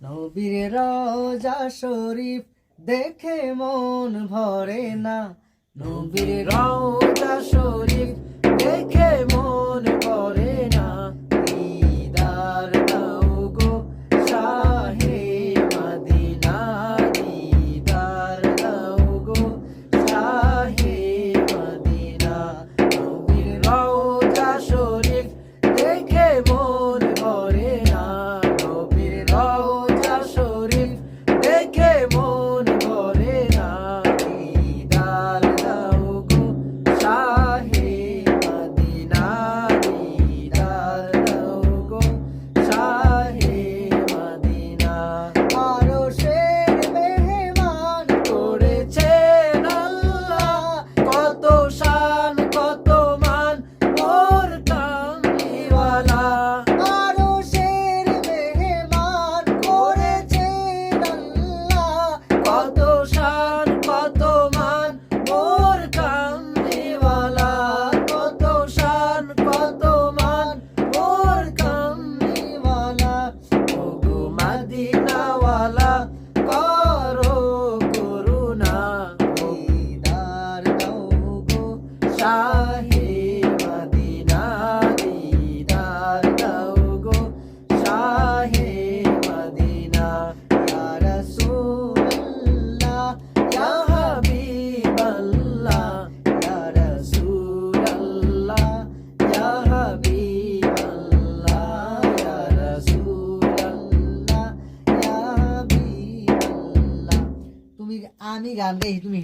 নবীর রওজা শরীফ দেখে মন ভরে না, নবীর রওজা শরীফ দেখে মন ভরে না। দিদার দাও গো শাহে মদিনা, দিদার দাও গো শাহে মদিনা। নবীর রওজা শরীফ দেখে মন ভরে না, নবীর রওজা শরীফ দেখে মন ভরে না। দিদার দাও গো শাহে মদিনা, দিদার দাও গো শাহে মদিনা। আরশের মেহমান করেছেন আল্লাহ, কত শান কত মান মোর কামলিওয়ালা। আরশের মেহমান করেছেন আল্লাহ, কত শান কত মান মোর কামলিওয়ালা, কত শান কত মান মোর কামলিওয়ালা। ওগো মদিনাওয়ালা করো করুণা, দিদার দাও গো শাহে মদিনা, দিদার দাও গো শাহে মদিনা। ইয়া রাসূলুল্লাহ ইয়া হাবিবাল্লাহ, ইয়া রাসূলুল্লাহ ইয়া হাবিবাল্লাহ, ইয়া রাসূলুল্লাহ ইয়া হাবিবাল্লাহ। তুমি আমি গান গাই, তুমি